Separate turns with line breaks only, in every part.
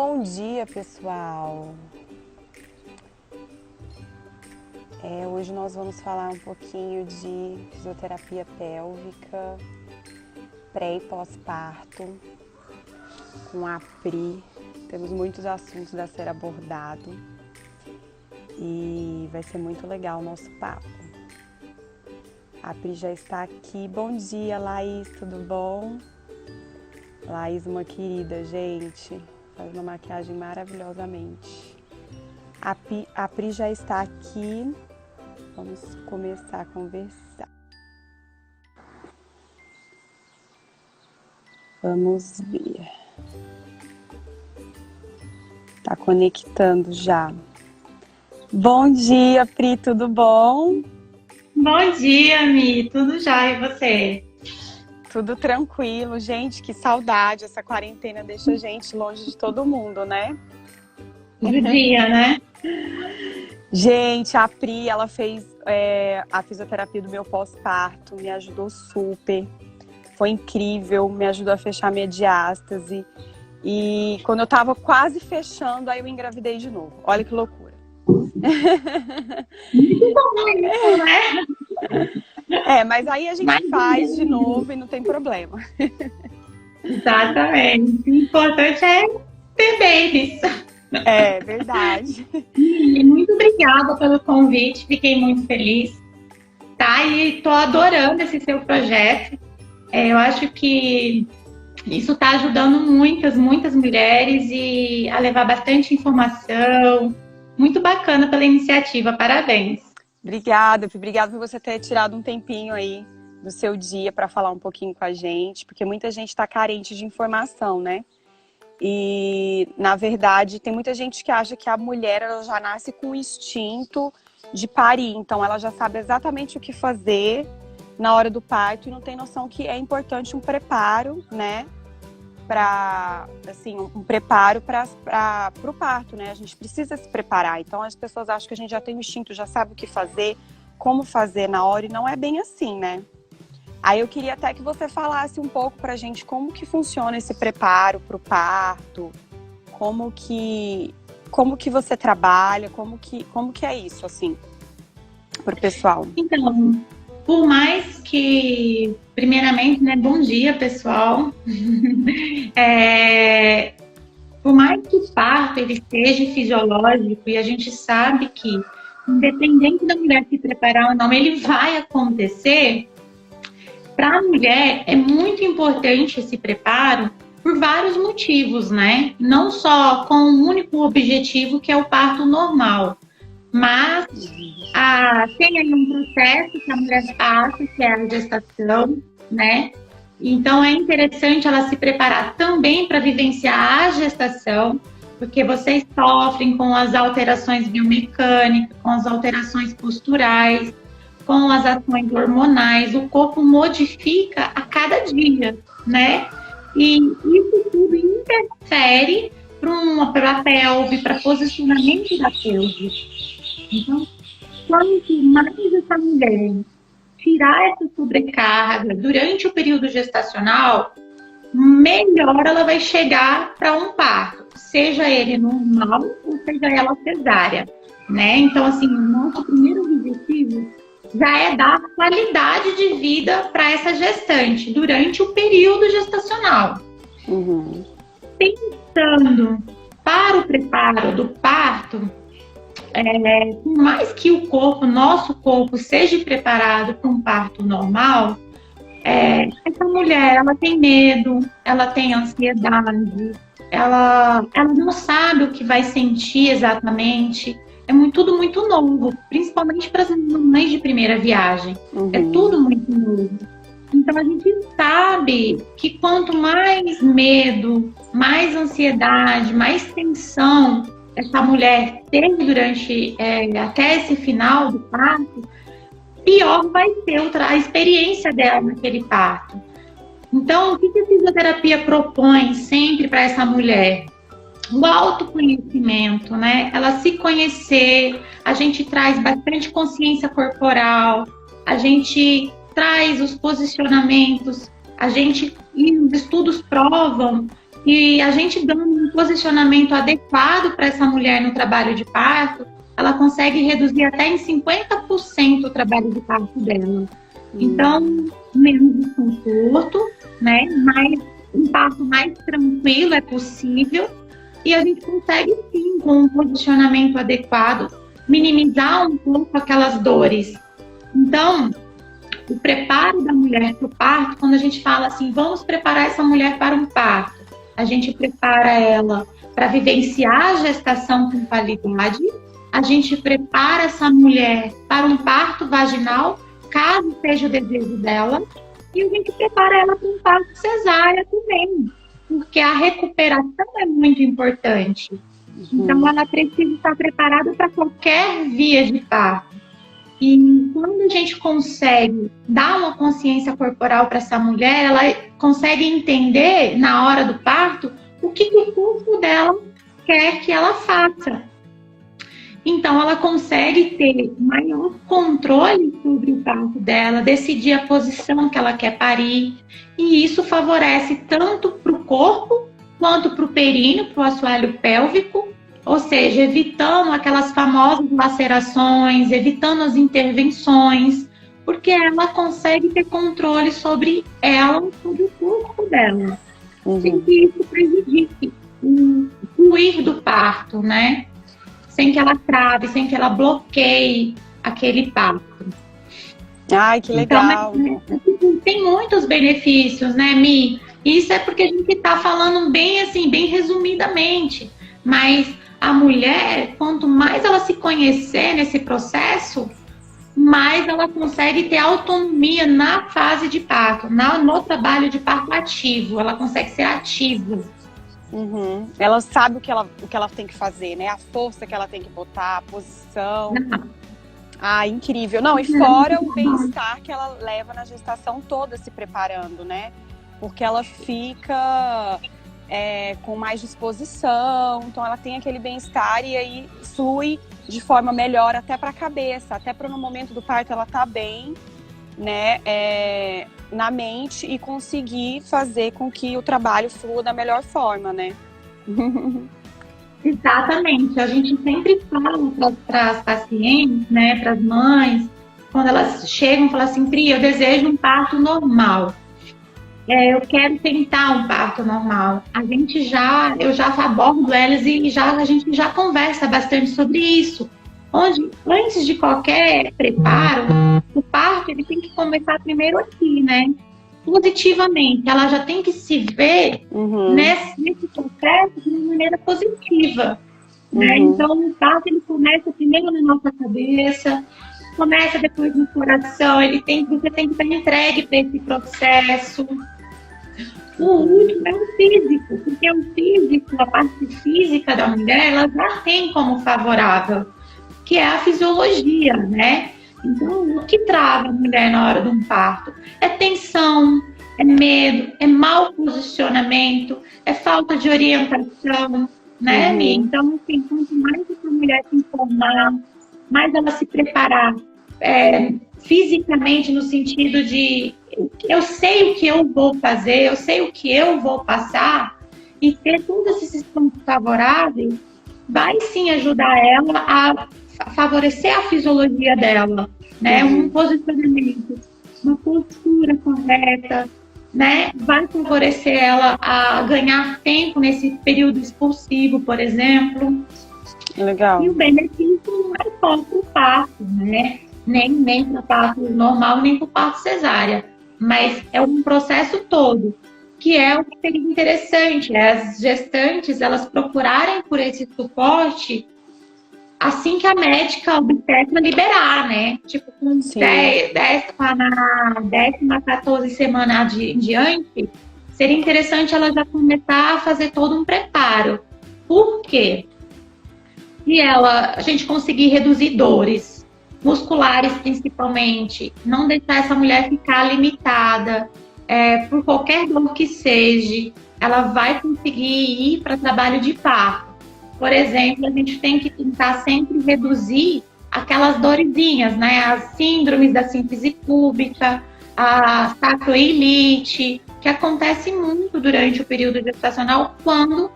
Bom dia, pessoal! Hoje nós vamos falar um pouquinho de fisioterapia pélvica, pré e pós-parto, com a Pri. Temos muitos assuntos a ser abordado e vai ser muito legal o nosso papo. A Pri já está aqui. Bom dia, Laís, tudo bom? Laís, uma querida, gente, faz uma maquiagem maravilhosamente. A Pri já está aqui, vamos começar a conversar. Vamos ver. Tá conectando já. Bom dia, Pri, tudo bom?
Bom dia, Mi, tudo já, e você?
Tudo tranquilo, gente, que saudade, essa quarentena deixa a gente longe de todo mundo, né?
Do dia, né?
Gente, a Pri, ela fez a fisioterapia do meu pós-parto, me ajudou super, foi incrível, me ajudou a fechar minha diástase. E quando eu tava quase fechando, aí eu engravidei de novo. Olha que loucura.
Muito bom isso, né?
Mas aí a gente faz de novo e não tem problema.
Exatamente. O importante é ter babies.
É verdade.
E muito obrigada pelo convite, fiquei muito feliz. Tá? E tô adorando esse seu projeto. Eu acho que isso está ajudando muitas mulheres a levar bastante informação. Muito bacana pela iniciativa, parabéns.
Obrigada por você ter tirado um tempinho aí do seu dia para falar um pouquinho com a gente, porque muita gente está carente de informação, né? E, na verdade, tem muita gente que acha que a mulher ela já nasce com o instinto de parir, então ela já sabe exatamente o que fazer na hora do parto e não tem noção que é importante um preparo, né? Um preparo para o parto, né? A gente precisa se preparar. Então as pessoas acham que a gente já tem o instinto, já sabe o que fazer, como fazer na hora, e não é bem assim, né? Aí eu queria até que você falasse um pouco pra gente como que funciona esse preparo para o parto, como que você trabalha, como que é isso, assim, pro pessoal.
Então, por mais que, primeiramente, né, bom dia, pessoal. Por mais que o parto ele seja fisiológico e a gente sabe que, independente da mulher se preparar ou não, ele vai acontecer, para a mulher é muito importante esse preparo por vários motivos, né? Não só com um único objetivo, que é o parto normal, mas tem aí um processo que a mulher passa, que é a gestação, né? Então é interessante ela se preparar também para vivenciar a gestação, porque vocês sofrem com as alterações biomecânicas, com as alterações posturais, com as ações hormonais, o corpo modifica a cada dia, né? E isso tudo interfere para a pelve, para posicionamento da pelve. Então, quanto mais essa mulher tirar essa sobrecarga durante o período gestacional, melhor ela vai chegar para um parto, seja ele normal ou seja ela cesárea, né? Então, assim, o nosso primeiro objetivo já é dar qualidade de vida para essa gestante durante o período gestacional.
Uhum.
Pensando para o preparo do parto, por mais que o nosso corpo seja preparado para um parto normal, essa mulher, ela tem medo, ela tem ansiedade, ela não sabe o que vai sentir exatamente. Tudo muito novo, principalmente para as mães de primeira viagem.
Uhum.
É tudo muito novo. Então a gente sabe que quanto mais medo, mais ansiedade, mais tensão essa mulher tem durante até esse final do parto, pior vai ser a experiência dela naquele parto. Então, o que a fisioterapia propõe sempre para essa mulher? O autoconhecimento, né? Ela se conhecer, a gente traz bastante consciência corporal, a gente traz os posicionamentos, e os estudos provam que a gente dando um posicionamento adequado para essa mulher no trabalho de parto, ela consegue reduzir até em 50% o trabalho de parto dela. Então, menos desconforto, né? Um parto mais tranquilo é possível, e a gente consegue sim, com um posicionamento adequado, minimizar um pouco aquelas dores. Então, o preparo da mulher para o parto, quando a gente fala assim, vamos preparar essa mulher para um parto, a gente prepara ela para vivenciar a gestação com qualidade, a gente prepara essa mulher para um parto vaginal, caso seja o desejo dela, e a gente prepara ela para um parto cesárea também, porque a recuperação é muito importante. Então, ela precisa estar preparada para qualquer via de parto. E quando a gente consegue dar uma consciência corporal para essa mulher, ela consegue entender, na hora do parto, o que o corpo dela quer que ela faça. Então, ela consegue ter maior controle sobre o parto dela, decidir a posição que ela quer parir. E isso favorece tanto para o corpo, quanto para o períneo, para o assoalho pélvico, ou seja, evitando aquelas famosas lacerações, evitando as intervenções, porque ela consegue ter controle sobre ela, sobre o corpo dela, sem que isso prejudique o fluir do parto, né? Sem que ela trave, sem que ela bloqueie aquele parto.
Ai, que legal.
Então, tem muitos benefícios, né, Mi? Isso é porque a gente está falando bem assim, bem resumidamente. Mas a mulher, quanto mais ela se conhecer nesse processo, mais ela consegue ter autonomia na fase de parto, no trabalho de parto ativo. Ela consegue ser ativa.
Ela sabe o que ela tem que fazer, né? A força que ela tem que botar, a posição. Ah, incrível. Não, e fora o bem-estar que ela leva na gestação toda se preparando, né? Porque ela fica com mais disposição, então ela tem aquele bem-estar e aí flui de forma melhor até para a cabeça, até para no momento do parto ela tá bem, né? Na mente e conseguir fazer com que o trabalho flua da melhor forma, né?
Exatamente. A gente sempre fala para as pacientes, né, para as mães, quando elas chegam e falam assim, Pri, eu desejo um parto normal. Eu quero tentar um parto normal. Eu já abordo elas e a gente já conversa bastante sobre isso. Onde, antes de qualquer preparo, o parto ele tem que começar primeiro aqui, né? Positivamente. Ela já tem que se ver nesse processo de uma maneira positiva. Né? Então, o parto ele começa primeiro na nossa cabeça, começa depois no coração. Você tem que estar entregue para esse processo. O último é o físico, porque o físico, a parte física da mulher, ela já tem como favorável, que é a fisiologia, né? Então, o que trava a mulher na hora de um parto? É tensão, é medo, é mau posicionamento, é falta de orientação, né, Mi? Então, assim, quanto mais a mulher se informar, mais ela se preparar fisicamente, no sentido de eu sei o que eu vou fazer, eu sei o que eu vou passar, e ter todos esses pontos favoráveis vai sim ajudar ela a favorecer a fisiologia dela, né? Um posicionamento, uma postura correta, né? Vai favorecer ela a ganhar tempo nesse período expulsivo, por exemplo.
Legal.
E o benefício não é só para o parto, né? Nem para o parto normal, nem para o parto cesárea. Mas é um processo todo, que é o que seria interessante, as gestantes, elas procurarem por esse suporte assim que a médica obstetra liberar, né? Tipo, com na 10ª, 14ª semana em diante, seria interessante ela já começar a fazer todo um preparo. Por quê? E a gente conseguir reduzir dores, musculares principalmente, não deixar essa mulher ficar limitada por qualquer dor que seja, ela vai conseguir ir para trabalho de parto. Por exemplo, a gente tem que tentar sempre reduzir aquelas dorezinhas, né? As síndromes da síntese púbica, a sacroileite, que acontece muito durante o período gestacional quando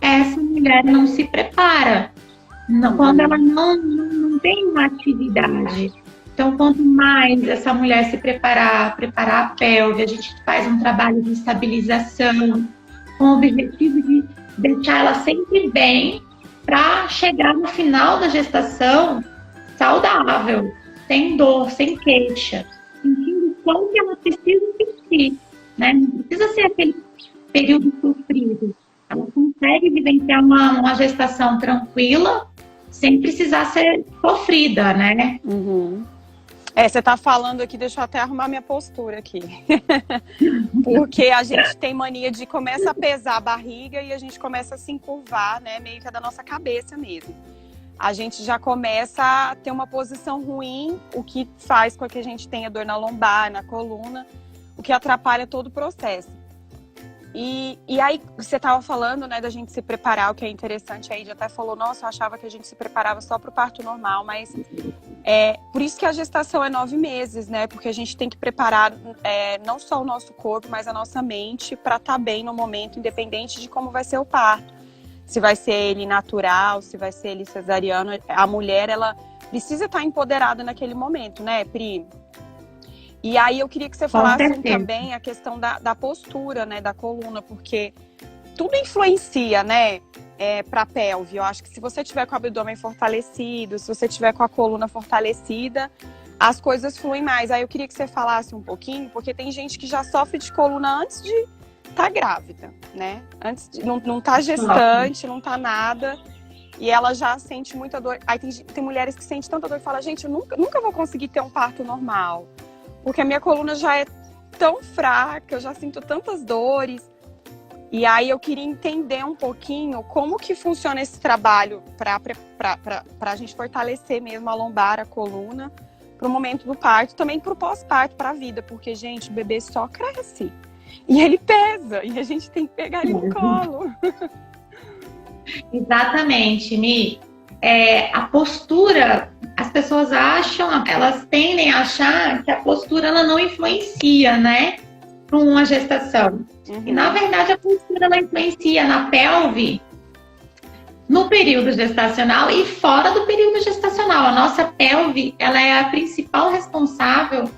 essa mulher não se prepara. Quando ela não tem uma atividade. Então, quanto mais essa mulher se preparar a pelve, a gente faz um trabalho de estabilização, com o objetivo de deixar ela sempre bem, para chegar no final da gestação saudável, sem dor, sem queixa, sentindo o quanto ela precisa sentir, né? Não precisa ser aquele período sofrido. Ela consegue vivenciar uma gestação tranquila, sem precisar ser sofrida, né?
Uhum. Você tá falando aqui, deixa eu até arrumar minha postura aqui. Porque a gente tem mania de começa a pesar a barriga e a gente começa a se encurvar, né? Meio que é da nossa cabeça mesmo. A gente já começa a ter uma posição ruim, o que faz com que a gente tenha dor na lombar, na coluna, o que atrapalha todo o processo. E aí, você estava falando, né, da gente se preparar, o que é interessante, aí já até falou, nossa, eu achava que a gente se preparava só para o parto normal, mas por isso que a gestação é 9 meses, né, porque a gente tem que preparar não só o nosso corpo, mas a nossa mente para estar bem no momento, independente de como vai ser o parto. Se vai ser ele natural, se vai ser ele cesariano, a mulher, ela precisa estar empoderada naquele momento, né, Pri? E aí eu queria que você falasse também a questão da postura, né, da coluna, porque tudo influencia, né, para a pelve. Eu acho que se você tiver com o abdômen fortalecido, se você tiver com a coluna fortalecida, as coisas fluem mais. Aí eu queria que você falasse um pouquinho, porque tem gente que já sofre de coluna antes de estar grávida, né? Antes de, não tá gestante, não tá nada, e ela já sente muita dor. Aí tem mulheres que sentem tanta dor e falam, gente, eu nunca vou conseguir ter um parto normal. Porque a minha coluna já é tão fraca, eu já sinto tantas dores. E aí eu queria entender um pouquinho como que funciona esse trabalho para a gente fortalecer mesmo a lombar, a coluna, para o momento do parto, também para o pós-parto, para a vida. Porque, gente, o bebê só cresce. E ele pesa, e a gente tem que pegar ele no colo.
Exatamente, Mi. A postura, as pessoas acham, elas tendem a achar que a postura ela não influencia, né, para uma gestação. Uhum. E na verdade a postura ela influencia na pelve, no período gestacional e fora do período gestacional. A nossa pelve, ela é a principal responsável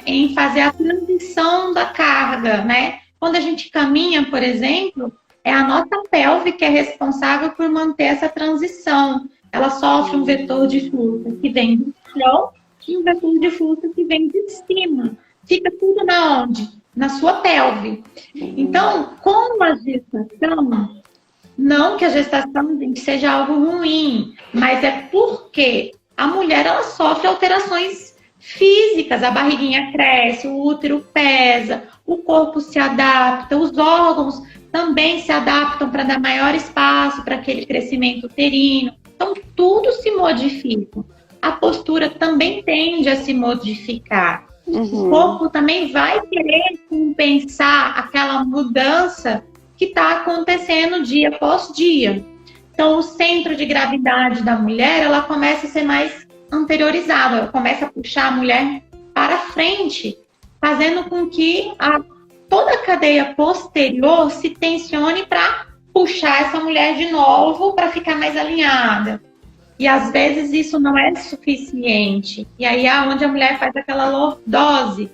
em fazer a transição da carga, né? Quando a gente caminha, por exemplo, é a nossa pelve que é responsável por manter essa transição. Ela sofre um vetor de força que vem do chão e um vetor de força que vem de cima. Fica tudo na onde? Na sua pelve. Então, com a gestação, não que a gestação seja algo ruim, mas é porque a mulher ela sofre alterações físicas. A barriguinha cresce, o útero pesa, o corpo se adapta, os órgãos também se adaptam para dar maior espaço para aquele crescimento uterino. Então, tudo se modifica. A postura também tende a se modificar. Uhum. O corpo também vai querer compensar aquela mudança que está acontecendo dia após dia. Então, o centro de gravidade da mulher, ela começa a ser mais anteriorizado, ela começa a puxar a mulher para frente, fazendo com que toda a cadeia posterior se tensione para puxar essa mulher de novo para ficar mais alinhada. E às vezes isso não é suficiente. E aí é onde a mulher faz aquela lordose,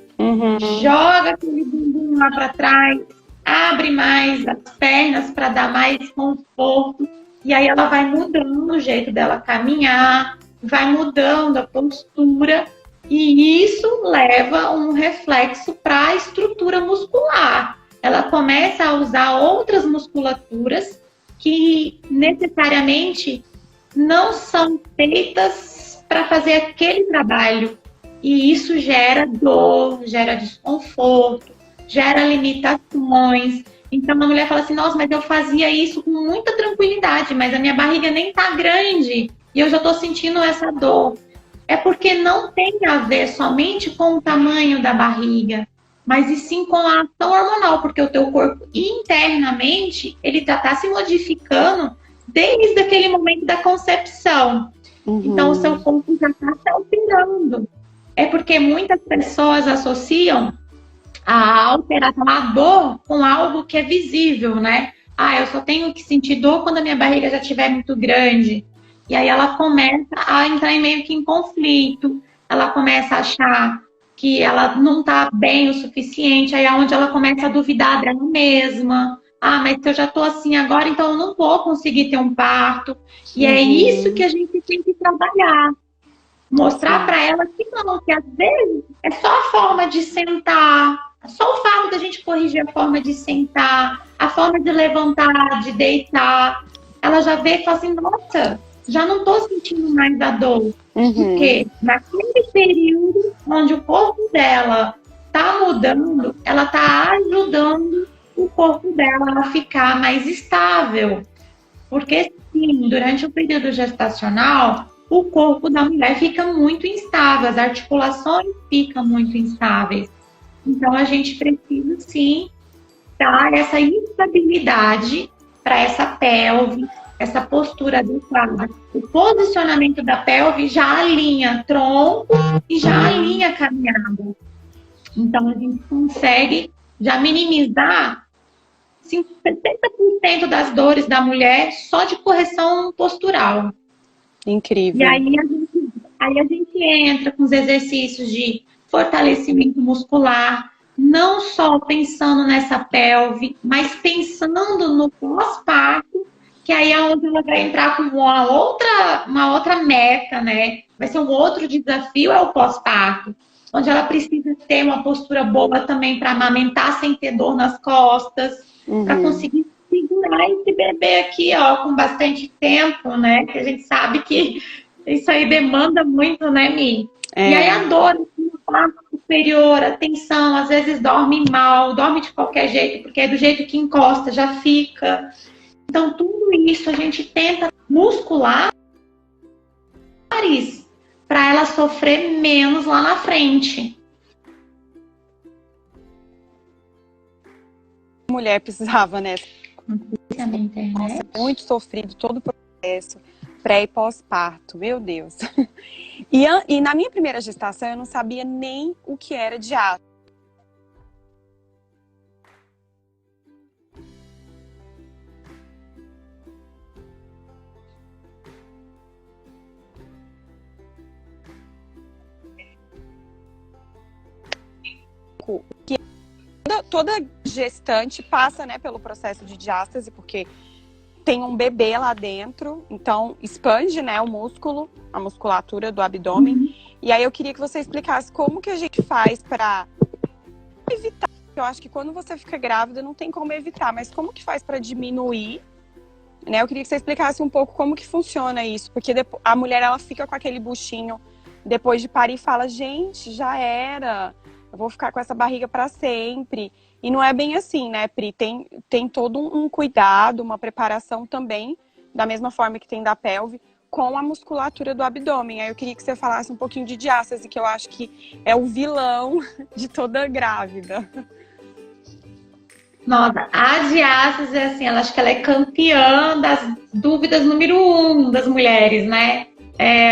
joga aquele bumbum lá para trás, abre mais as pernas para dar mais conforto. E aí ela vai mudando o jeito dela caminhar, vai mudando a postura, e isso leva um reflexo para a estrutura muscular. Ela começa a usar outras musculaturas que necessariamente não são feitas para fazer aquele trabalho. E isso gera dor, gera desconforto, gera limitações. Então a mulher fala assim, nossa, mas eu fazia isso com muita tranquilidade, mas a minha barriga nem tá grande e eu já tô sentindo essa dor. É porque não tem a ver somente com o tamanho da barriga, mas e sim com a ação hormonal, porque o teu corpo internamente, ele já tá se modificando desde aquele momento da concepção. Então o seu corpo já tá se alterando. É porque muitas pessoas associam a alteração, a dor, com algo que é visível, né? eu só tenho que sentir dor quando a minha barriga já estiver muito grande. E aí ela começa a entrar em meio que em conflito, ela começa a achar que ela não está bem o suficiente, aí é onde ela começa a duvidar dela mesma. Mas se eu já estou assim agora, então eu não vou conseguir ter um parto. E é isso que a gente tem que trabalhar. Mostrar para ela que não, que às vezes é só a forma de sentar, só o fato da gente corrigir a forma de sentar, a forma de levantar, de deitar. Ela já vê e fala assim, nossa, já não estou sentindo mais a dor. Porque naquele período onde o corpo dela está mudando, ela está ajudando o corpo dela a ficar mais estável. Porque sim, durante o período gestacional, o corpo da mulher fica muito instável, as articulações ficam muito instáveis. Então, a gente precisa, sim, dar essa estabilidade para essa pelve, essa postura adequada. O posicionamento da pelve já alinha tronco e já alinha caminhada. Então, a gente consegue já minimizar 70% das dores da mulher só de correção postural.
Incrível.
E aí a gente entra com os exercícios de fortalecimento muscular, não só pensando nessa pelve, mas pensando no pós-parto, que aí é onde ela vai entrar com uma outra meta, né? Vai ser um outro desafio, é o pós-parto, onde ela precisa ter uma postura boa também para amamentar sem ter dor nas costas, para conseguir segurar esse bebê aqui, ó, com bastante tempo, né? Que a gente sabe que isso aí demanda muito, né, Mi? E aí a dor no parte superior, a tensão, às vezes dorme mal, dorme de qualquer jeito, porque é do jeito que encosta, já fica. Então, tudo isso a gente tenta muscular para ela sofrer menos lá na frente.
Mulher precisava, né?
Na internet.
Nossa, muito sofrido todo o processo pré e pós-parto, meu Deus. E na minha primeira gestação eu não sabia nem o que era diástase. Que toda gestante passa, né, pelo processo de diástase, porque tem um bebê lá dentro, então expande, né, o músculo, a musculatura do abdômen. E aí eu queria que você explicasse como que a gente faz para evitar. Eu acho que quando você fica grávida não tem como evitar, mas como que faz para diminuir, né? Eu queria que você explicasse um pouco como que funciona isso, porque a mulher ela fica com aquele buchinho depois de parir e fala, gente, já era, eu vou ficar com essa barriga para sempre. E não é bem assim, né, Pri? Tem todo um cuidado, uma preparação também, da mesma forma que tem da pelve, com a musculatura do abdômen. Aí eu queria que você falasse um pouquinho de diástase, que eu acho que é o vilão de toda grávida.
Nossa, a diástase, assim, acho que ela é campeã das dúvidas número 1 das mulheres, né?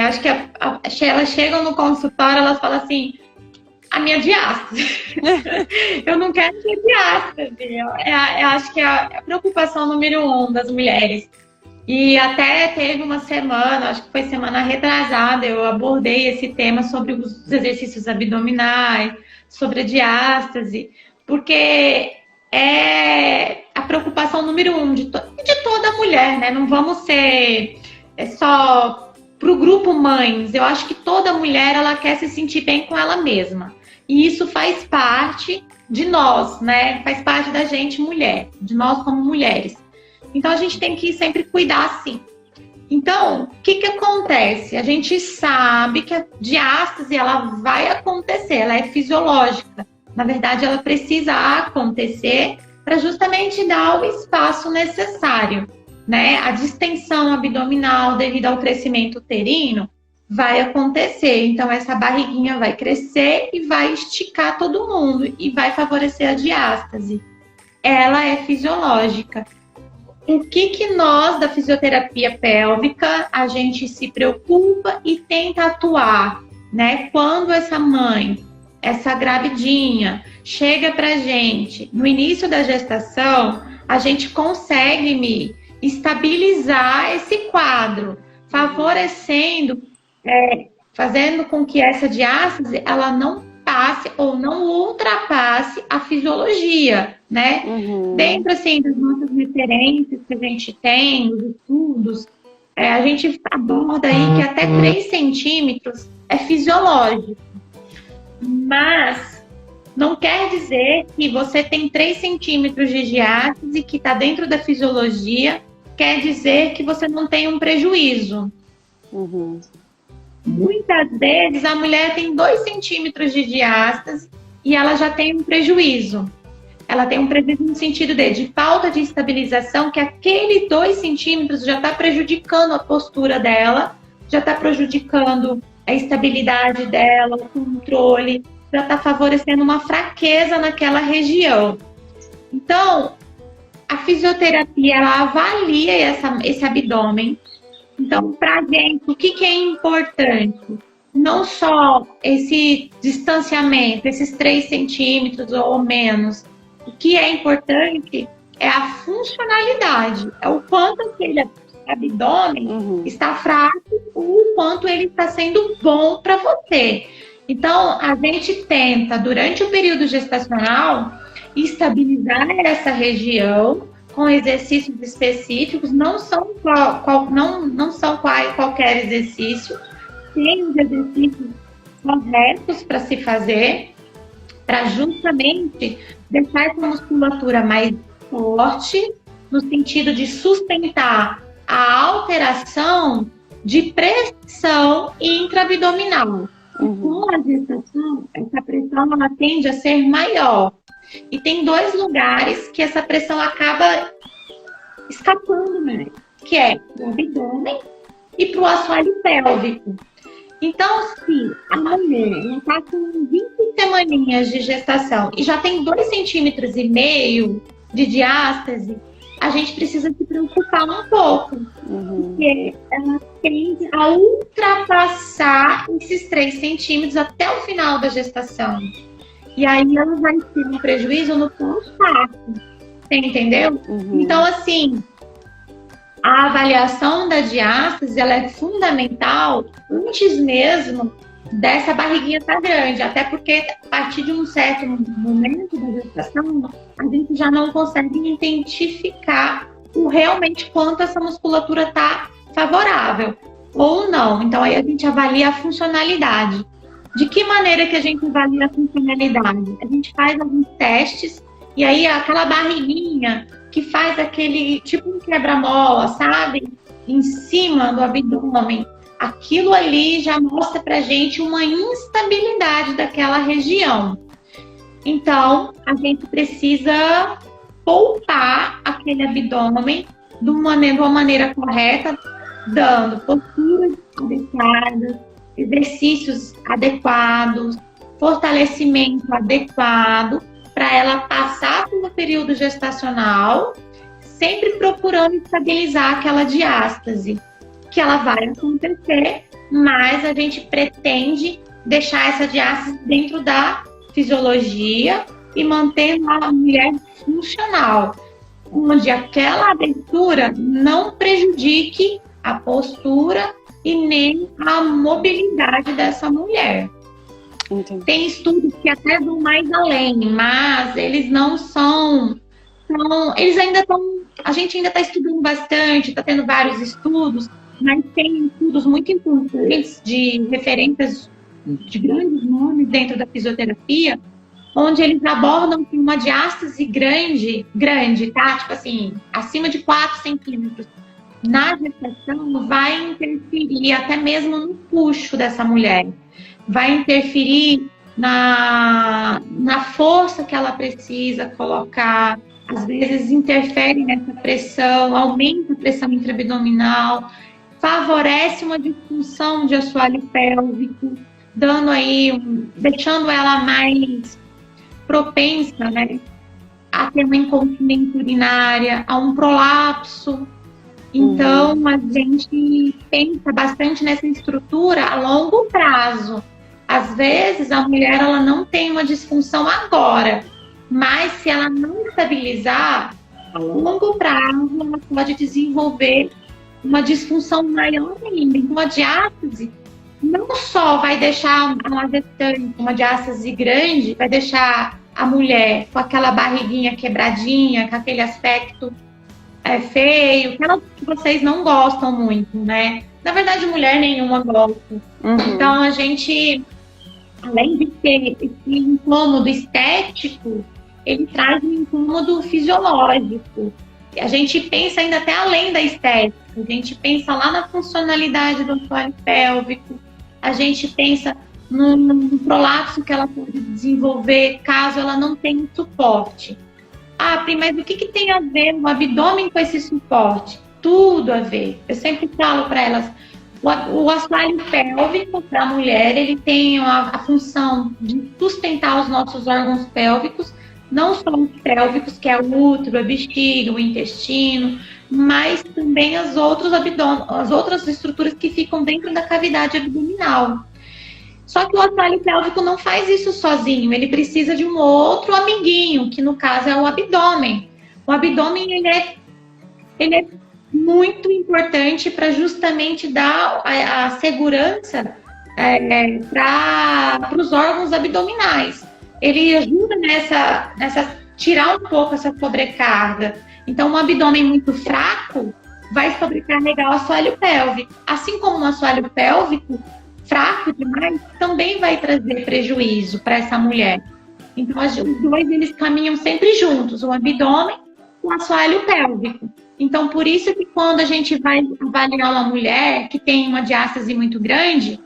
Acho que elas chegam no consultório, elas falam assim, a minha diástase. Eu não quero ter diástase. Eu acho que é a preocupação número 1 das mulheres. E até teve uma semana, acho que foi semana retrasada, eu abordei esse tema sobre os exercícios abdominais, sobre a diástase, porque é a preocupação número 1 de toda mulher, né? Não vamos ser só para o grupo mães. Eu acho que toda mulher ela quer se sentir bem com ela mesma. E isso faz parte de nós, né? Faz parte da gente, mulher, de nós como mulheres. Então, a gente tem que sempre cuidar, sim. Então, o que acontece? A gente sabe que a diástase, ela vai acontecer, ela é fisiológica. Na verdade, ela precisa acontecer para justamente dar o espaço necessário, né? A distensão abdominal devido ao crescimento uterino vai acontecer. Então, essa barriguinha vai crescer e vai esticar todo mundo e vai favorecer a diástase. Ela é fisiológica. O que nós, da fisioterapia pélvica, a gente se preocupa e tenta atuar, né? Quando essa mãe, essa gravidinha, chega pra gente no início da gestação, a gente consegue estabilizar esse quadro, favorecendo, fazendo com que essa diástase ela não passe ou não ultrapasse a fisiologia, né? Dentro, assim, das nossas referências que a gente tem, os estudos, a gente aborda aí que até 3 centímetros é fisiológico. Mas não quer dizer que você tem 3 centímetros de diástase que está dentro da fisiologia, quer dizer que você não tem um prejuízo. Muitas vezes a mulher tem 2 centímetros de diástase e ela já tem um prejuízo. Ela tem um prejuízo no sentido de falta de estabilização, que aquele 2 centímetros já está prejudicando a postura dela, já está prejudicando a estabilidade dela, o controle, já está favorecendo uma fraqueza naquela região. Então, a fisioterapia, ela avalia esse abdômen. Então, para a gente, o que é importante? Não só esse distanciamento, esses 3 centímetros ou menos. O que é importante é a funcionalidade. É o quanto aquele abdômen está fraco ou o quanto ele está sendo bom para você. Então, a gente tenta, durante o período gestacional, estabilizar essa região com exercícios específicos, não são qualquer exercício, tem os exercícios corretos para se fazer, para justamente deixar essa musculatura mais forte, no sentido de sustentar a alteração de pressão intraabdominal. Com a gestação, essa pressão ela tende a ser maior. E tem 2 lugares que essa pressão acaba escapando, né? Que é o abdômen e para o assoalho pélvico. Então, se a mulher está com 20 semaninhas de gestação e já tem 2,5 centímetros de diástase, a gente precisa se preocupar um pouco. Porque ela tende a ultrapassar esses 3 centímetros até o final da gestação. E aí ela vai ter um prejuízo no pós-parto. Você entendeu? Então, assim, a avaliação da diástase, ela é fundamental antes mesmo dessa barriguinha estar grande. Até porque, a partir de um certo momento da gestação, a gente já não consegue identificar realmente quanto essa musculatura está favorável ou não. Então, aí a gente avalia a funcionalidade. De que maneira que a gente avalia a funcionalidade? A gente faz alguns testes e aí aquela barriguinha que faz aquele tipo um quebra-mola, sabe? Em cima do abdômen. Aquilo ali já mostra pra gente uma instabilidade daquela região. Então, a gente precisa poupar aquele abdômen de uma maneira correta, dando posturas adequadas, exercícios adequados, fortalecimento adequado, para ela passar pelo período gestacional, sempre procurando estabilizar aquela diástase, que ela vai acontecer, mas a gente pretende deixar essa diástase dentro da fisiologia e manter a mulher funcional, onde aquela abertura não prejudique a postura e nem a mobilidade dessa mulher.
Entendi.
Tem estudos que até vão mais além, mas eles não são... eles ainda estão... A gente ainda está estudando bastante, está tendo vários estudos, mas tem estudos muito importantes de referências de grandes nomes dentro da fisioterapia, onde eles abordam que uma diástase grande, tá? Tipo assim, acima de 4 centímetros, na gestação vai interferir até mesmo no puxo dessa mulher. Vai interferir na força que ela precisa colocar. Às vezes interfere nessa pressão, aumenta a pressão intraabdominal, favorece uma disfunção de assoalho pélvico, dando aí, deixando ela mais propensa, né, a ter uma incontinência urinária, a um prolapso. Então, a gente pensa bastante nessa estrutura a longo prazo. Às vezes, a mulher ela não tem uma disfunção agora, mas se ela não estabilizar, A longo prazo, ela pode desenvolver uma disfunção maior ainda. Então, a diástase não só vai deixar uma gestante, uma diástase grande, vai deixar a mulher com aquela barriguinha quebradinha, com aquele aspecto feio, que vocês não gostam muito, né? Na verdade, mulher nenhuma gosta. Então, a gente, além de ter esse incômodo estético, ele traz um incômodo fisiológico. A gente pensa ainda até além da estética. A gente pensa lá na funcionalidade do assoalho pélvico. A gente pensa no prolapso que ela pode desenvolver caso ela não tenha suporte. Ah, Pri, mas o que tem a ver o abdômen com esse suporte? Tudo a ver. Eu sempre falo para elas, o assoalho pélvico para a mulher, ele tem a função de sustentar os nossos órgãos pélvicos, não só os pélvicos, que é o útero, a bexiga, o intestino, mas também as outras estruturas que ficam dentro da cavidade abdominal. Só que o assoalho pélvico não faz isso sozinho, ele precisa de um outro amiguinho, que no caso é o abdômen. O abdômen, ele é muito importante para justamente dar a segurança para os órgãos abdominais. Ele ajuda nessa tirar um pouco essa sobrecarga. Então, um abdômen muito fraco vai sobrecarregar o assoalho pélvico. Assim como um assoalho pélvico fraco demais também vai trazer prejuízo para essa mulher. Então, os dois eles caminham sempre juntos, o abdômen e o assoalho pélvico. Então, por isso que quando a gente vai avaliar uma mulher que tem uma diástase muito grande,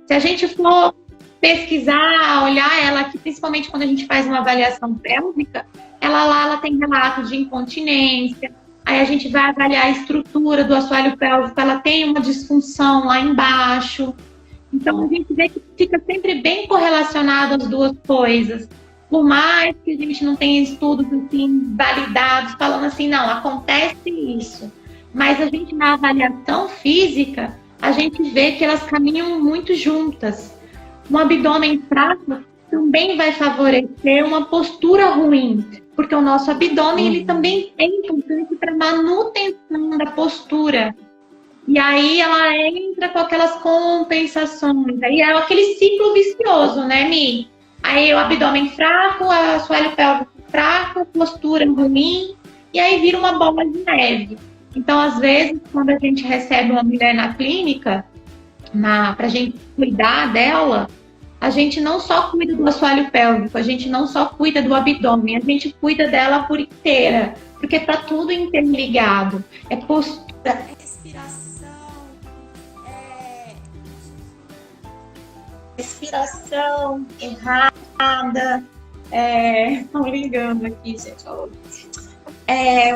se a gente for pesquisar, olhar ela aqui, principalmente quando a gente faz uma avaliação pélvica, ela tem relatos de incontinência, aí a gente vai avaliar a estrutura do assoalho pélvico, ela tem uma disfunção lá embaixo. Então, a gente vê que fica sempre bem correlacionado as duas coisas. Por mais que a gente não tenha estudos assim, validados, falando assim, não, acontece isso. Mas a gente, na avaliação física, a gente vê que elas caminham muito juntas. Um abdômen fraco também vai favorecer uma postura ruim, porque o nosso abdômen ele também é importante para a manutenção da postura. E aí ela entra com aquelas compensações. Aí é aquele ciclo vicioso, né, Mi? Aí o abdômen fraco, o assoalho pélvico fraco, postura ruim, e aí vira uma bola de neve. Então, às vezes, quando a gente recebe uma mulher na clínica, para a gente cuidar dela, a gente não só cuida do assoalho pélvico, a gente não só cuida do abdômen, a gente cuida dela por inteira, porque está tudo interligado. É postura, respiração errada, não ligando aqui, gente,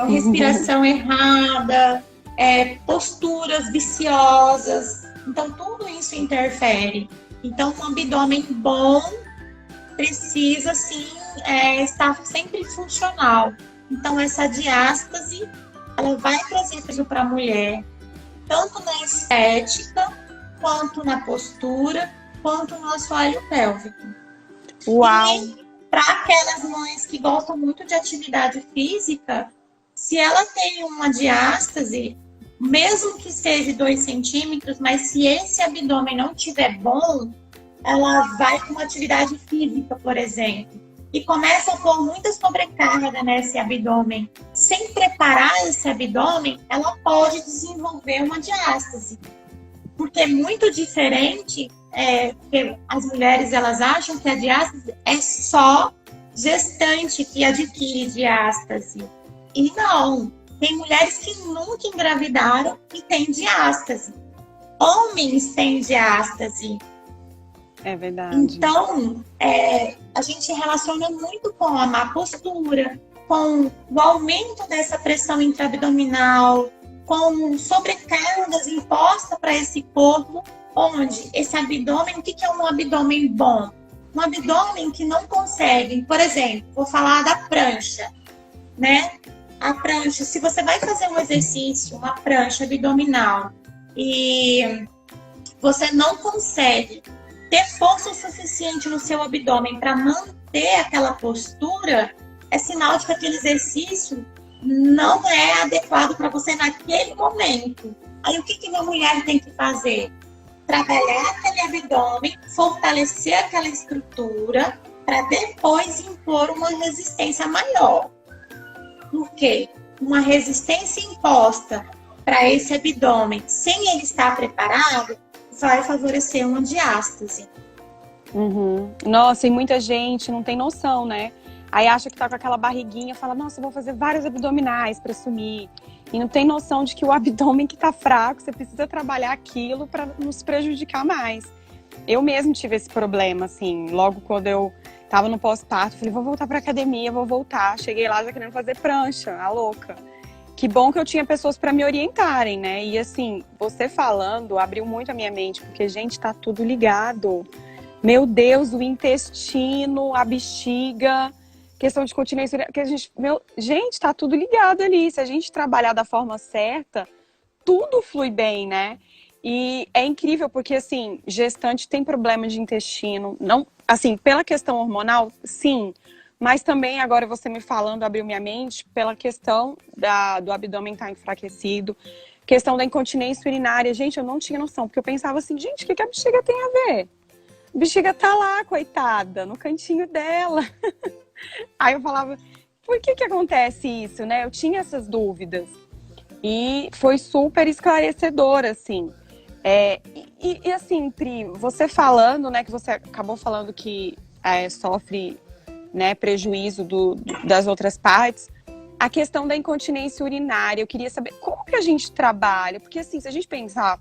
respiração errada, posturas viciosas, então tudo isso interfere. Então, um abdômen bom precisa, sim, estar sempre funcional. Então, essa diástase, ela vai trazer peso para a mulher, tanto na estética, quanto na postura, quanto no assoalho pélvico.
Uau!
E para aquelas mães que gostam muito de atividade física, se ela tem uma diástase, mesmo que seja 2 centímetros, mas se esse abdômen não estiver bom, ela vai com uma atividade física, por exemplo, e começa a pôr muita sobrecarga nesse abdômen. Sem preparar esse abdômen, ela pode desenvolver uma diástase. Porque é muito diferente, porque as mulheres elas acham que a diástase é só gestante que adquire diástase. E não, tem mulheres que nunca engravidaram e têm diástase. Homens têm diástase.
É verdade.
Então, a gente relaciona muito com a má postura, com o aumento dessa pressão intraabdominal, com sobrecargas impostas para esse corpo, onde esse abdômen, o que é um abdômen bom? Um abdômen que não consegue, por exemplo, vou falar da prancha, né? A prancha, se você vai fazer um exercício, uma prancha abdominal, e você não consegue ter força suficiente no seu abdômen para manter aquela postura, é sinal de que aquele exercício não é adequado para você naquele momento. Aí o que uma mulher tem que fazer? Trabalhar aquele abdômen, fortalecer aquela estrutura, para depois impor uma resistência maior. Por quê? Uma resistência imposta para esse abdômen, sem ele estar preparado, vai favorecer uma diástase.
Nossa, e muita gente não tem noção, né? Aí acha que tá com aquela barriguinha, fala, nossa, eu vou fazer vários abdominais para sumir. E não tem noção de que o abdômen que tá fraco, você precisa trabalhar aquilo para não se prejudicar mais. Eu mesmo tive esse problema, assim, logo quando eu tava no pós-parto, falei, vou voltar pra academia, vou voltar. Cheguei lá já querendo fazer prancha, a louca. Que bom que eu tinha pessoas para me orientarem, né? E assim, você falando abriu muito a minha mente, porque, gente, tá tudo ligado. Meu Deus, o intestino, a bexiga, questão de continência, que gente, tá tudo ligado ali. Se a gente trabalhar da forma certa, tudo flui bem, né? E é incrível porque, assim, gestante tem problema de intestino, não, assim, pela questão hormonal, sim, mas também, agora você me falando, abriu minha mente, pela questão do abdômen estar enfraquecido, questão da incontinência urinária. Gente, eu não tinha noção, porque eu pensava assim, gente, o que a bexiga tem a ver? A bexiga tá lá, coitada, no cantinho dela. Aí eu falava, por que acontece isso, né? Eu tinha essas dúvidas. E foi super esclarecedor, assim. E assim, Pri, você falando, né, que você acabou falando que sofre, né, prejuízo das outras partes, a questão da incontinência urinária, eu queria saber como que a gente trabalha, porque assim, se a gente pensar,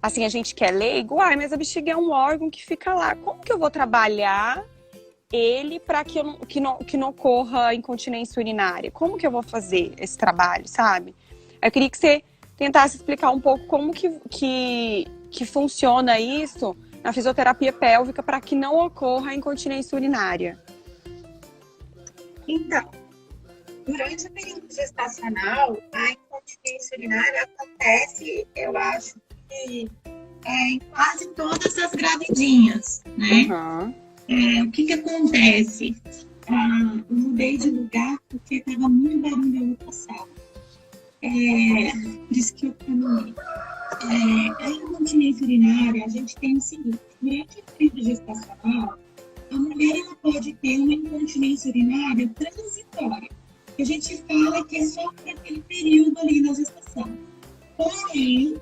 assim, a gente que é leigo, mas a bexiga é um órgão que fica lá, como que eu vou trabalhar ele para que não ocorra incontinência urinária? Como que eu vou fazer esse trabalho, sabe? Eu queria que você tentasse explicar um pouco como que funciona isso na fisioterapia pélvica para que não ocorra a incontinência urinária.
Então, durante o período gestacional, a incontinência urinária acontece, eu acho que em quase todas as gravidinhas, né? O que acontece? Eu mudei de lugar porque estava muito barulho no passado. Por isso que eu caminhei. A incontinência urinária, a gente tem o seguinte: durante o período gestacional, a mulher ela pode ter uma incontinência urinária transitória, que a gente fala que é só para aquele período ali na gestação. Porém,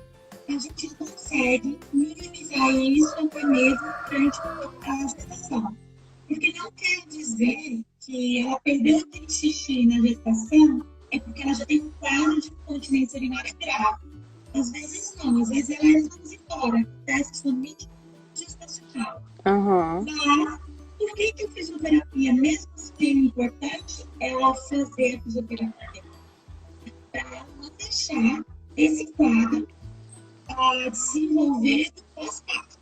a gente consegue minimizar isso até mesmo durante a gestação. Porque não quer dizer que ela perdeu aquele xixi na gestação, é porque ela já tem um quadro de incontinência urinária grave. Às vezes não, às vezes ela é transitória, acontece somente gestacional. Mas, por que a fisioterapia, mesmo sendo importante, ela fazer a fisioterapia? Para não deixar esse quadro desenvolver do pós-parto.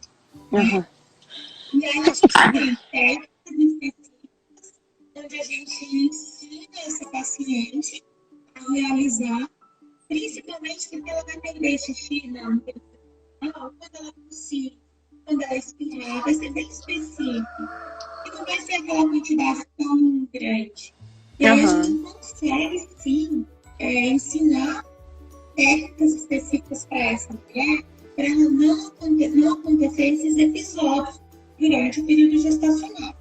E aí a gente tem técnicas específicas onde a gente ensina essa paciente a realizar, principalmente porque ela vai perder xixi quando ela tossir, quando ela espirrar, vai ser bem específico. E não vai ser aquela quantidade tão grande. E aí a gente consegue, sim, ensinar técnicas específicas para essa mulher, para ela não acontecer esses episódios durante o período gestacional.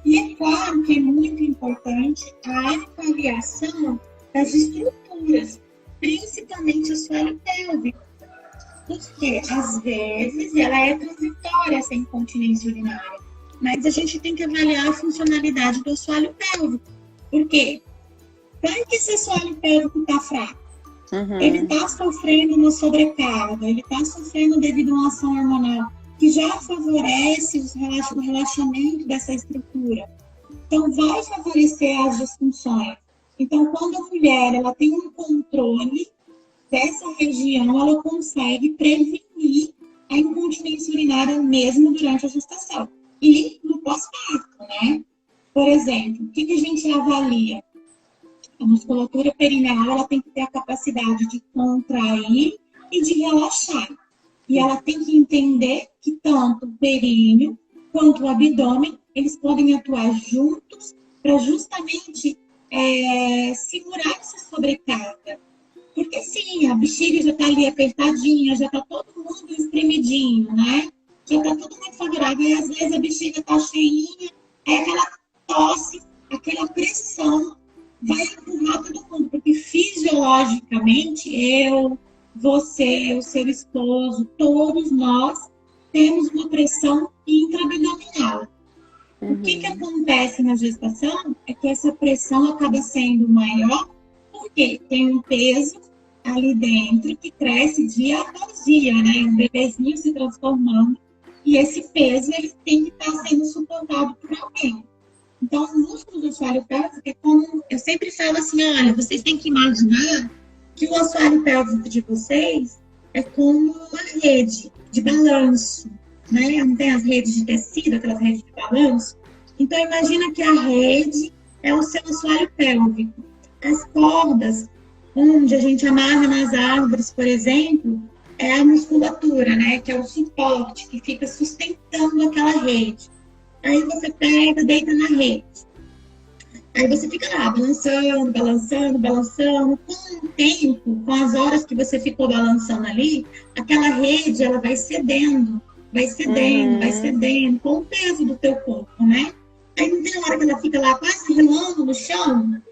E é claro que é muito importante a avaliação das estruturas, principalmente o suelo pélvico, porque às vezes ela é transitória, essa incontinência urinária, mas a gente tem que avaliar a funcionalidade do assoalho pélvico. Por quê? Vai que esse assoalho pélvico está fraco. Ele está sofrendo uma sobrecarga, ele está sofrendo devido a uma ação hormonal que já favorece o relaxamento dessa estrutura. Então, vai favorecer as disfunções. Então, quando a mulher ela tem um controle dessa região, ela consegue prevenir a incontinência urinária mesmo durante a gestação. E no pós-parto, né? Por exemplo, o que a gente avalia? A musculatura perineal ela tem que ter a capacidade de contrair e de relaxar. E ela tem que entender que tanto o períneo quanto o abdômen, eles podem atuar juntos para justamente segurar essa sobrecarga. Porque sim, a bexiga já está ali apertadinha, já está todo mundo espremidinho, né? Já está tudo muito favorável. E às vezes a bexiga está cheinha, é aquela tosse, aquela pressão vai empurrar todo mundo. Porque fisiologicamente, eu, você, o seu esposo, todos nós temos uma pressão intraabdominal. O que acontece na gestação é que essa pressão acaba sendo maior porque tem um peso ali dentro que cresce dia após dia, né? Um bebezinho se transformando e esse peso ele tem que estar sendo suportado por alguém. Então, o músculo do assoalho pélvico é como... Eu sempre falo assim, olha, vocês têm que imaginar que o assoalho pélvico de vocês é como uma rede de balanço, né? Não tem as redes de tecido, aquelas redes de balanço? Então, imagina que a rede é o seu assoalho pélvico. As cordas, onde a gente amarra nas árvores, por exemplo, é a musculatura, né? Que é o suporte, que fica sustentando aquela rede. Aí você pega, deita na rede. Aí você fica lá, balançando, balançando, balançando. Com o tempo, com as horas que você ficou balançando ali, aquela rede, ela vai cedendo, vai cedendo, com o peso do teu corpo, né? Aí não tem hora que ela fica lá quase relando no chão.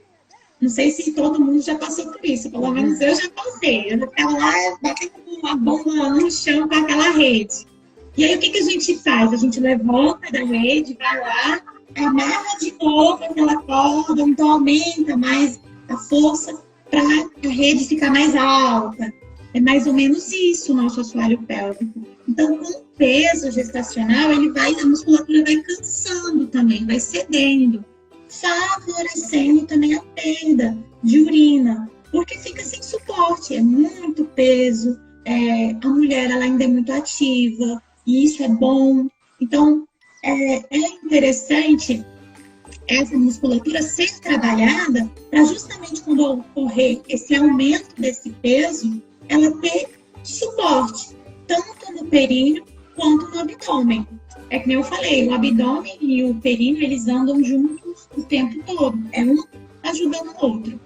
Não sei se todo mundo já passou por isso, pelo menos eu já passei. Eu ficava lá batendo uma bomba no chão com aquela rede. E aí o que a gente faz? A gente levanta da rede, vai lá, amarra de novo aquela corda, então aumenta mais a força para a rede ficar mais alta. É mais ou menos isso o nosso assoalho pélvico. Então, com o peso gestacional, a musculatura vai cansando também, vai cedendo, favorecendo também a perda de urina, porque fica sem suporte, é muito peso, a mulher ela ainda é muito ativa, e isso é bom. Então, é interessante essa musculatura ser trabalhada para justamente quando ocorrer esse aumento desse peso, ela ter suporte, tanto no períneo quanto no abdômen. É que nem eu falei, o abdômen e o períneo, eles andam juntos o tempo todo. É um ajudando o outro.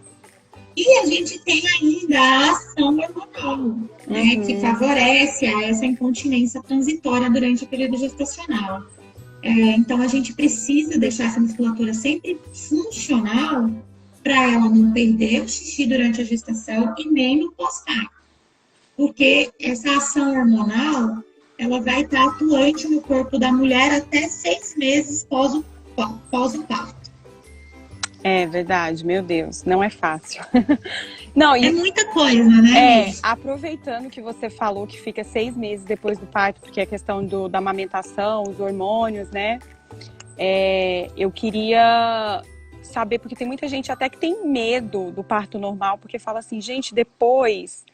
E a gente tem ainda a ação hormonal, né, que favorece essa incontinência transitória durante o período gestacional. Então, a gente precisa deixar essa musculatura sempre funcional para ela não perder o xixi durante a gestação e nem no pós-parto. Porque essa ação hormonal, ela vai estar atuante no corpo da mulher até 6 meses pós o parto.
É verdade, meu Deus, não é fácil. Não,
é muita coisa, né?
Aproveitando que você falou que fica 6 meses depois do parto, porque é questão da amamentação, os hormônios, né? Eu queria saber, porque tem muita gente até que tem medo do parto normal, porque fala assim, gente, depois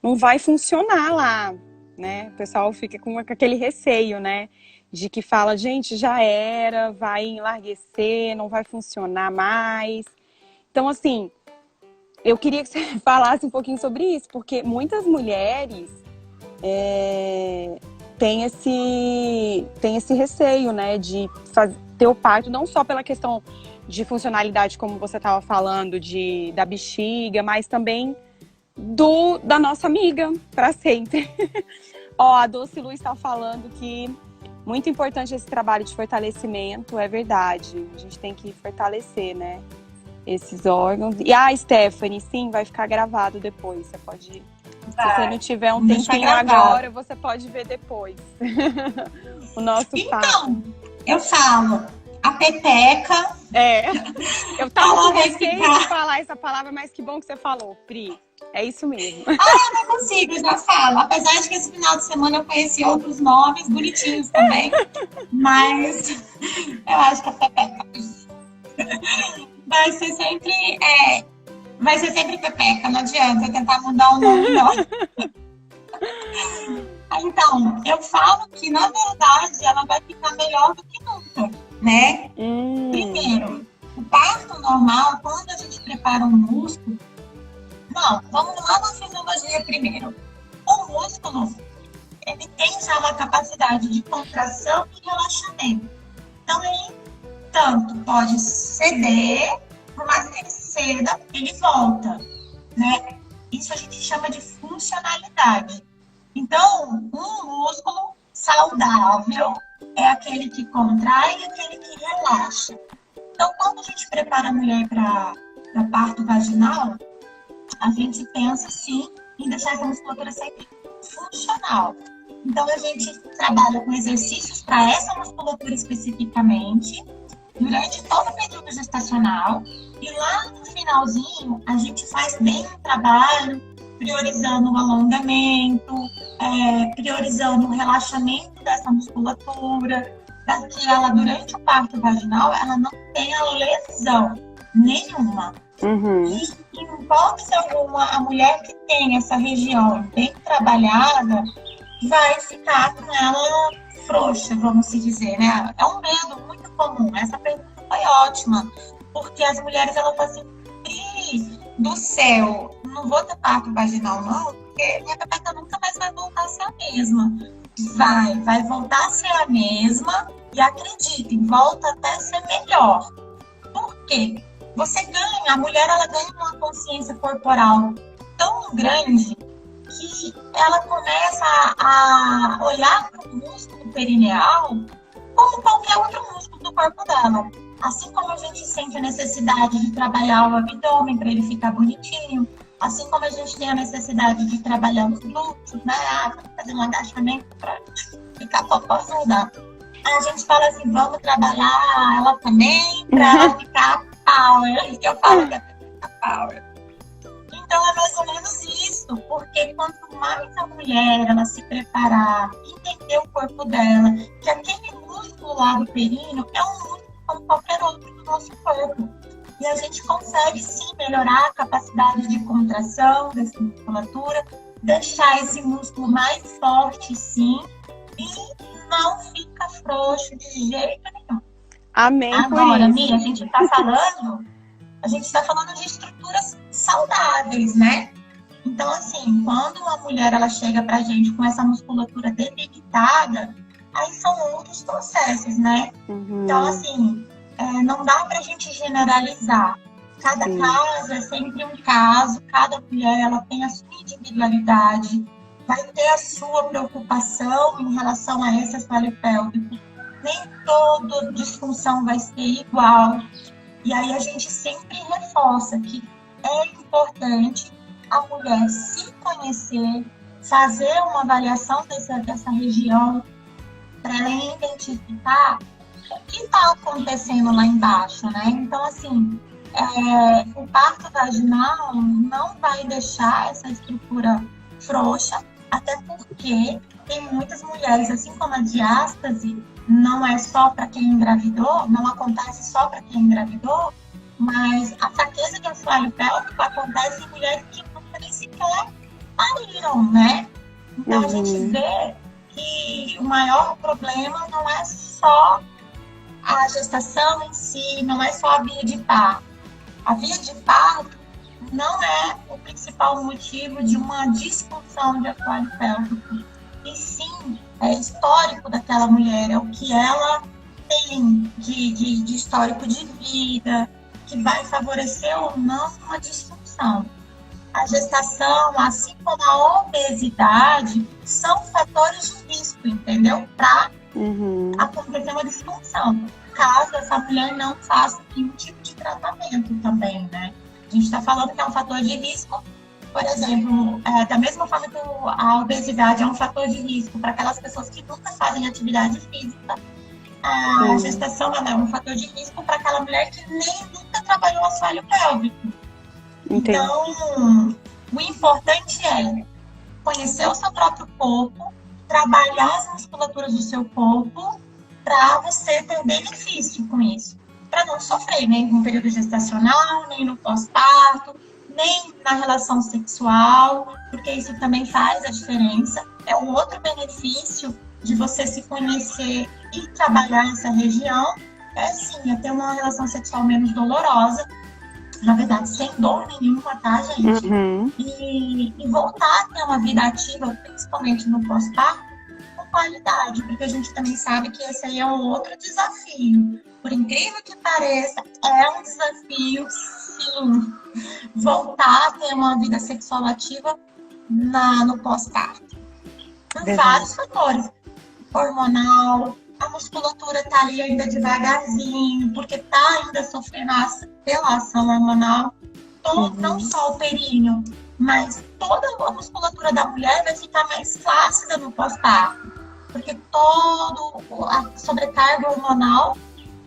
não vai funcionar lá, né? O pessoal fica com aquele receio, né? De que fala, gente, já era, vai enlarguecer, não vai funcionar mais. Então, assim, eu queria que você falasse um pouquinho sobre isso, porque muitas mulheres têm esse receio, né, de ter o parto, não só pela questão de funcionalidade, como você estava falando, da bexiga, mas também da nossa amiga, para sempre. A Doce Lu está falando que muito importante esse trabalho de fortalecimento, é verdade. A gente tem que fortalecer, né, esses órgãos. E a Stephanie, sim, vai ficar gravado depois. Você pode, se você não tiver um tempinho agora, você pode ver depois. O nosso papo.
Então, eu falo, a pepeca.
Eu tava com receio de falar essa palavra, mas que bom que você falou, Pri. É isso mesmo.
Eu não consigo, eu já falo. Apesar de que esse final de semana eu conheci outros nomes bonitinhos também. Mas eu acho que a pepeca vai ser sempre pepeca. Não adianta tentar mudar o nome, não. Então, eu falo que, na verdade, ela vai ficar melhor do que nunca, né? Primeiro, o parto normal, quando a gente prepara um músculo, vamos lá na fisiologia primeiro. O músculo, ele tem já uma capacidade de contração e relaxamento. Então, ele tanto pode ceder, por mais que ele ceda, ele volta, né? Isso a gente chama de funcionalidade. Então, um músculo saudável é aquele que contrai e aquele que relaxa. Então, quando a gente prepara a mulher para parto vaginal, a gente pensa, sim, em deixar essa musculatura sempre funcional. Então, a gente trabalha com exercícios para essa musculatura especificamente, durante todo o período gestacional. E lá no finalzinho, a gente faz bem o trabalho, priorizando o alongamento, priorizando o relaxamento dessa musculatura, para que ela, durante o parto vaginal, ela não tenha lesão nenhuma. E em hipótese alguma, a mulher que tem essa região bem trabalhada vai ficar com ela frouxa, vamos se dizer, né? É um medo muito comum. Essa pergunta foi ótima, porque as mulheres, elas falam assim, do céu, não vou ter parto vaginal não, porque minha pepeca nunca mais vai voltar a ser a mesma. Vai voltar a ser a mesma, e acreditem, volta até a ser melhor. Por quê? Você ganha, a mulher, ela ganha uma consciência corporal tão grande que ela começa a olhar para o músculo perineal como qualquer outro músculo do corpo dela. Assim como a gente sente a necessidade de trabalhar o abdômen para ele ficar bonitinho, assim como a gente tem a necessidade de trabalhar os glúteos, né? Fazer um agachamento para ficar popozuda. A gente fala assim, vamos trabalhar ela também para ela ficar power. Eu falo que é para ficar power. Então é mais ou menos isso, porque quanto mais a mulher ela se preparar, entender o corpo dela, que aquele músculo lá do períneo é um músculo como qualquer outro do nosso corpo. E a gente consegue sim melhorar a capacidade de contração dessa musculatura, deixar esse músculo mais forte sim, e não fica frouxo de jeito nenhum.
Amém.
Agora, Mia, a gente está falando de estruturas saudáveis, né? Então, assim, quando uma mulher ela chega pra gente com essa musculatura debilitada, aí são outros processos, né? Então, assim, não dá pra gente generalizar. Cada caso é sempre um caso, cada mulher ela tem a sua individualidade, vai ter a sua preocupação em relação a esse assoalho pélvico. Nem toda disfunção vai ser igual. E aí a gente sempre reforça que é importante a mulher se conhecer, fazer uma avaliação dessa região, para ela identificar o que está acontecendo lá embaixo, né? Então, assim, o parto vaginal não vai deixar essa estrutura frouxa, até porque tem muitas mulheres, assim como a diástase, não é só para quem engravidou, não acontece só para quem engravidou, mas a fraqueza do assoalho pélvico acontece em mulheres que nunca nem sequer pariram, né? Então a gente vê que o maior problema não é só a gestação em si, não é só a via de parto. A via de parto não é o principal motivo de uma disfunção de assoalho pélvico. E sim, é histórico daquela mulher, é o que ela tem de histórico de vida, que vai favorecer ou não uma disfunção. A gestação, assim como a obesidade, são fatores de risco, entendeu? Para acontecer uma disfunção, caso essa mulher não faça nenhum tipo de tratamento também, né? A gente está falando que é um fator de risco, por exemplo, da mesma forma que a obesidade é um fator de risco para aquelas pessoas que nunca fazem atividade física, a gestação é um fator de risco para aquela mulher que nem nunca trabalhou o assoalho pélvico.
Entendi.
Então, o importante é conhecer o seu próprio corpo, trabalhar as musculaturas do seu corpo para você ter benefício com isso. Para não sofrer nem no período gestacional, nem no pós-parto, nem na relação sexual, porque isso também faz a diferença. É um outro benefício de você se conhecer e trabalhar essa região, sim, é ter uma relação sexual menos dolorosa, na verdade, sem dor nenhuma, tá, gente? E voltar a ter uma vida ativa, principalmente no pós-parto, com qualidade, porque a gente também sabe que esse aí é um outro desafio. Por incrível que pareça, é um desafio, enfim, voltar a ter uma vida sexual ativa no pós-parto. Por vários fatores. Hormonal, a musculatura tá ali ainda devagarzinho, porque tá ainda sofrendo pela ação hormonal. Não só o períneo, mas toda a musculatura da mulher vai ficar mais flácida no pós-parto, porque toda a sobrecarga hormonal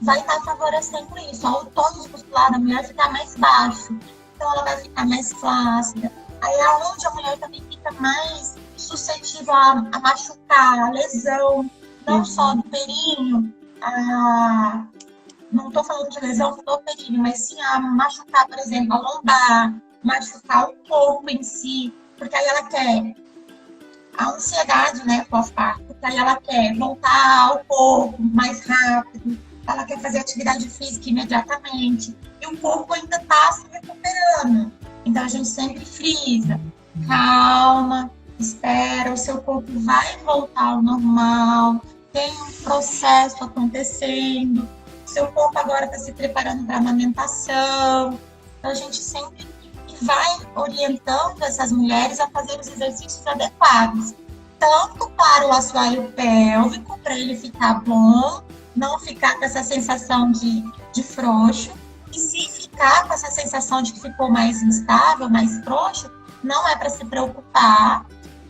vai estar favorecendo isso. O tônus muscular da mulher ficar mais baixo, então ela vai ficar mais flácida. Aí é onde a mulher também fica mais suscetível a machucar, a lesão, não só do períneo, não estou falando de lesão do períneo, mas sim a machucar, por exemplo, a lombar, machucar o corpo em si, porque aí ela quer a ansiedade, né, pós-parto, porque aí ela quer voltar ao corpo mais rápido, ela quer fazer atividade física imediatamente, e o corpo ainda está se recuperando. Então a gente sempre frisa, calma, espera, o seu corpo vai voltar ao normal, tem um processo acontecendo, seu corpo agora está se preparando para a amamentação. Então a gente sempre vai orientando essas mulheres a fazer os exercícios adequados, tanto para o assoalho pélvico, para ele ficar bom, não ficar com essa sensação de frouxo, e se ficar com essa sensação de que ficou mais instável, mais frouxo, não é para se preocupar,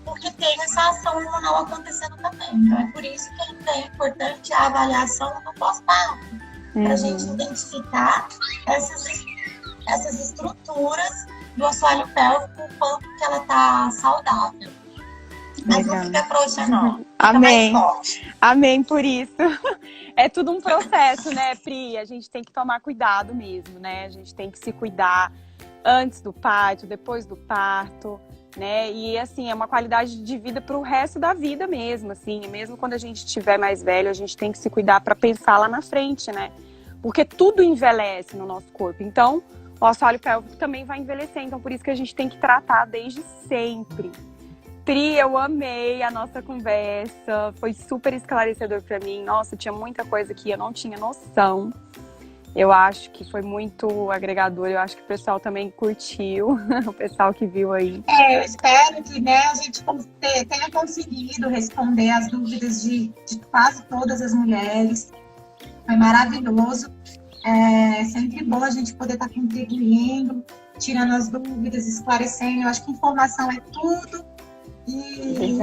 porque tem essa ação hormonal acontecendo também. Então é por isso que ainda é importante a avaliação no pós-parto, para a gente identificar essas estruturas do assoalho pélvico, o quanto que ela está saudável. Mas não fica frouxa, não.
Amém. Amém por isso. É tudo um processo, né, Pri? A gente tem que tomar cuidado mesmo, né? A gente tem que se cuidar antes do parto, depois do parto, né? E, assim, é uma qualidade de vida para o resto da vida mesmo, assim. Mesmo quando a gente estiver mais velho, a gente tem que se cuidar para pensar lá na frente, né? Porque tudo envelhece no nosso corpo. Então, o assoalho pélvico também vai envelhecer. Então, por isso que a gente tem que tratar desde sempre. Pri, eu amei a nossa conversa, foi super esclarecedor para mim. Nossa, tinha muita coisa que eu não tinha noção. Eu acho que foi muito agregador, eu acho que o pessoal também curtiu, o pessoal que viu aí.
Eu espero que, né, a gente tenha conseguido responder as dúvidas de quase todas as mulheres. Foi maravilhoso. É sempre bom a gente poder estar contribuindo, tirando as dúvidas, esclarecendo. Eu acho que informação é tudo. E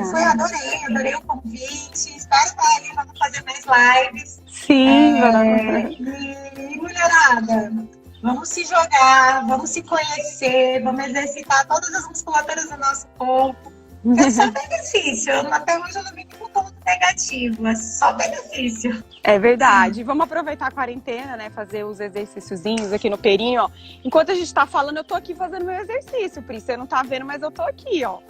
adorei o convite. Espero estar ali, vamos fazer mais lives.
Sim,
e mulherada, vamos se jogar, vamos se conhecer, vamos exercitar todas as musculaturas do nosso corpo. É só benefício. Até hoje eu não vi nenhum ponto negativo, é só benefício.
É verdade. Vamos aproveitar a quarentena, né? Fazer os exercíciozinhos aqui no perinho, ó. Enquanto a gente tá falando, eu tô aqui fazendo meu exercício, Pri. Você não tá vendo, mas eu tô aqui, ó.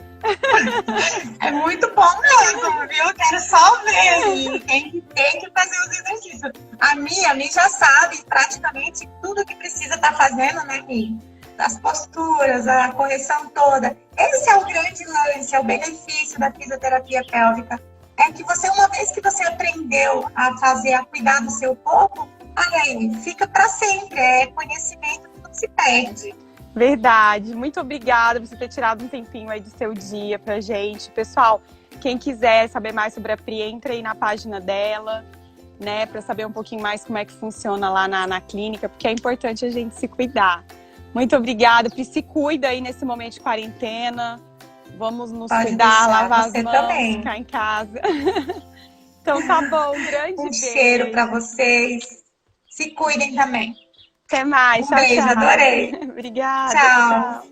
É muito bom mesmo, viu? Quero só ver. Tem que fazer os exercícios. A Mi já sabe praticamente tudo que precisa estar fazendo, né, Mi? As posturas, a correção toda. Esse é o grande lance, é o benefício da fisioterapia pélvica. É que você, uma vez que você aprendeu a fazer, a cuidar do seu corpo, aí fica para sempre. É conhecimento que não se perde.
Verdade. Muito obrigada por você ter tirado um tempinho aí do seu dia pra gente. Pessoal, quem quiser saber mais sobre a Pri, entre aí na página dela, né, pra saber um pouquinho mais como é que funciona lá na clínica, porque é importante a gente se cuidar. Muito obrigada, Pri. Se cuida aí nesse momento de quarentena. Vamos nos cuidar, lavar as mãos, também. Ficar em casa. Então tá bom, um grande beijo.
Cheiro pra vocês. Se cuidem também.
Até mais.
Beijo,
tchau.
Adorei.
Obrigada.
Tchau.